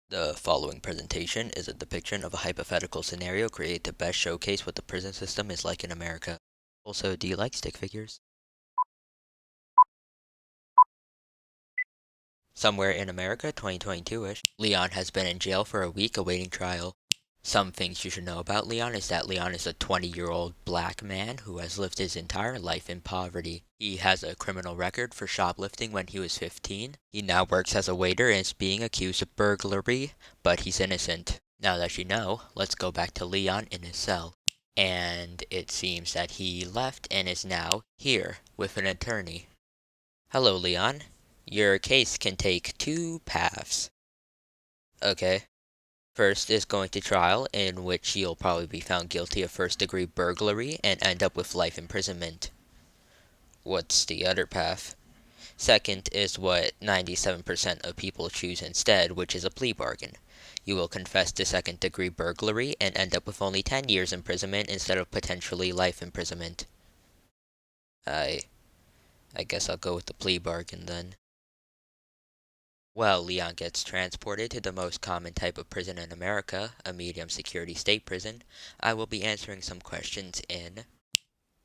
The following presentation is a depiction of a hypothetical scenario created to best showcase what the prison system is like in America. Also, do you like stick figures? Somewhere in America, 2022-ish, Leon has been in jail for a week awaiting trial. Some things you should know about Leon is that Leon is a 20-year-old black man who has lived his entire life in poverty. He has a criminal record for shoplifting when he was 15. He now works as a waiter and is being accused of burglary, but he's innocent. Now that you know, let's go back to Leon in his cell. And it seems that he left and is now here with an attorney. Hello, Leon. Your case can take two paths. Okay. First is going to trial, in which you'll probably be found guilty of first-degree burglary and end up with life imprisonment. What's the other path? Second is what 97% of people choose instead, which is a plea bargain. You will confess to second-degree burglary and end up with only 10 years imprisonment instead of potentially life imprisonment. I I guess I'll go with the plea bargain then. Well, Leon gets transported to the most common type of prison in America, a medium security state prison. I will be answering some questions in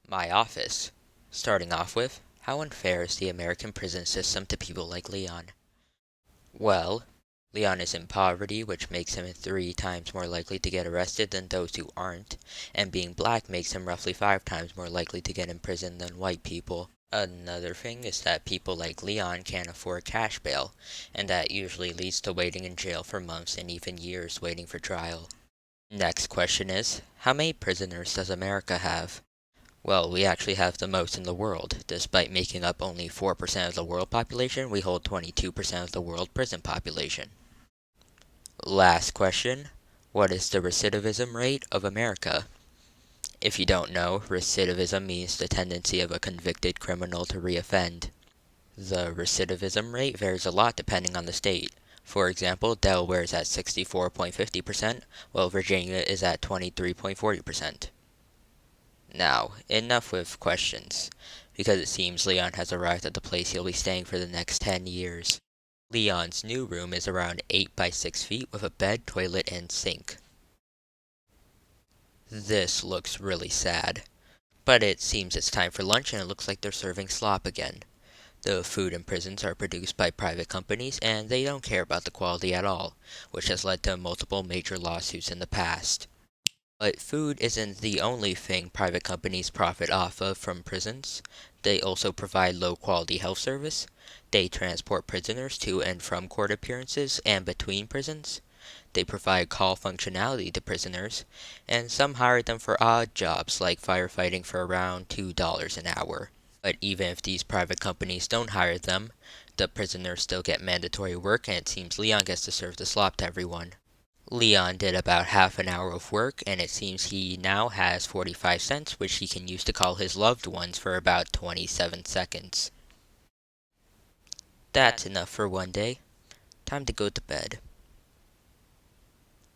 my office. Starting off with, how unfair is the American prison system to people like Leon? Well, Leon is in poverty, which makes him 3 times more likely to get arrested than those who aren't, and being black makes him roughly 5 times more likely to get in prison than white people. Another thing is that people like Leon can't afford cash bail, and that usually leads to waiting in jail for months and even years waiting for trial. Next question is, how many prisoners does America have? Well, we actually have the most in the world. Despite making up only 4% of the world population, we hold 22% of the world prison population. Last question, what is the recidivism rate of America? If you don't know, recidivism means the tendency of a convicted criminal to reoffend. The recidivism rate varies a lot depending on the state. For example, Delaware is at 64.50%, while Virginia is at 23.40%. Now, enough with questions, because it seems Leon has arrived at the place he'll be staying for the next 10 years. Leon's new room is around 8 by 6 feet with a bed, toilet, and sink. This looks really sad. But it seems it's time for lunch and it looks like they're serving slop again. The food in prisons are produced by private companies and they don't care about the quality at all, which has led to multiple major lawsuits in the past. But food isn't the only thing private companies profit off of from prisons. They also provide low quality health service. They transport prisoners to and from court appearances and between prisons. They provide call functionality to prisoners, and some hire them for odd jobs like firefighting for around $2 an hour. But even if these private companies don't hire them, the prisoners still get mandatory work and it seems Leon gets to serve the slop to everyone. Leon did about half an hour of work and it seems he now has 45 cents which he can use to call his loved ones for about 27 seconds. That's enough for one day. Time to go to bed.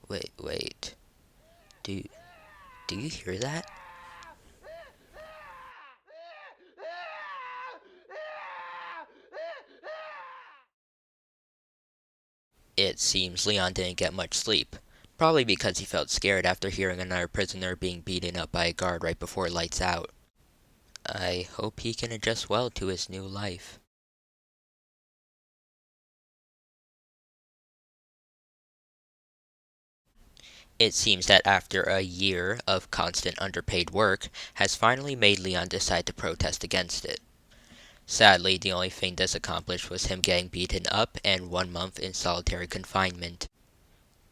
Wait. Do do you hear that? It seems Leon didn't get much sleep, probably because he felt scared after hearing another prisoner being beaten up by a guard right before lights out. I hope he can adjust well to his new life. It seems that after a year of constant underpaid work has finally made Leon decide to protest against it. Sadly, the only thing this accomplished was him getting beaten up and 1 month in solitary confinement.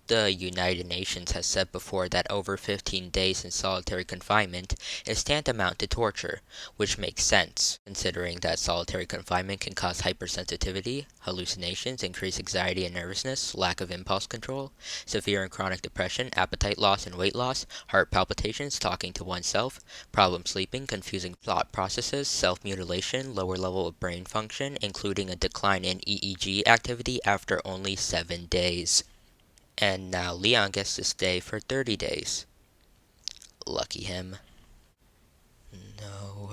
The United Nations has said before that over 15 days in solitary confinement is tantamount to torture, which makes sense, considering that solitary confinement can cause hypersensitivity, hallucinations, increased anxiety and nervousness, lack of impulse control, severe and chronic depression, appetite loss and weight loss, heart palpitations, talking to oneself, problem sleeping, confusing thought processes, self-mutilation, lower level of brain function, including a decline in EEG activity after only 7 days. And now Leon gets to stay for 30 days. Lucky him. No.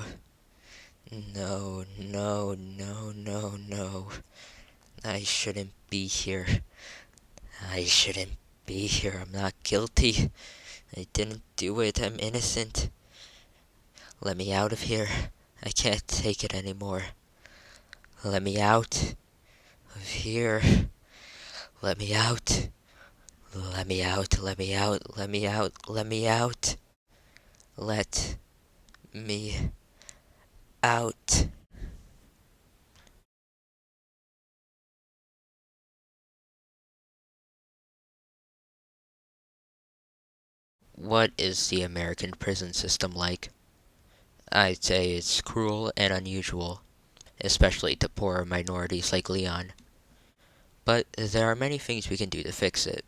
No. I shouldn't be here. I shouldn't be here. I'm not guilty. I didn't do it. I'm innocent. Let me out of here. I can't take it anymore. Let me out of here. Let me out. Let me out. Let me out. Let me out. Let me out. Let me out. What is the American prison system like? I'd say it's cruel and unusual, especially to poorer minorities like Leon. But there are many things we can do to fix it.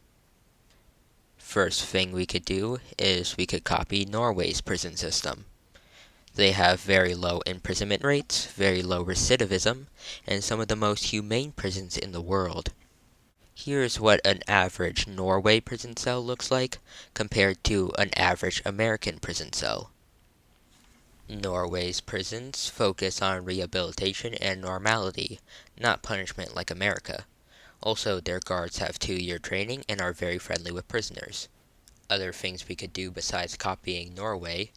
First thing we could do is we could copy Norway's prison system. They have very low imprisonment rates, very low recidivism, and some of the most humane prisons in the world. Here's what an average Norway prison cell looks like compared to an average American prison cell. Norway's prisons focus on rehabilitation and normality, not punishment like America. Also, their guards have 2-year training and are very friendly with prisoners. Other things we could do besides copying Norway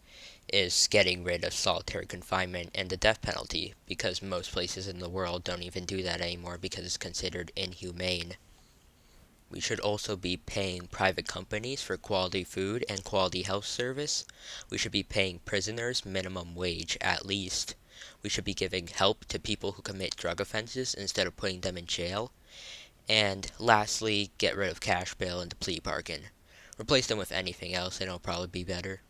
is getting rid of solitary confinement and the death penalty, because most places in the world don't even do that anymore because it's considered inhumane. We should also be paying private companies for quality food and quality health service. We should be paying prisoners minimum wage at least. We should be giving help to people who commit drug offenses instead of putting them in jail. And lastly, get rid of cash bail and the plea bargain. Replace them with anything else and it'll probably be better.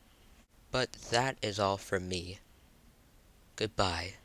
But that is all from me. Goodbye.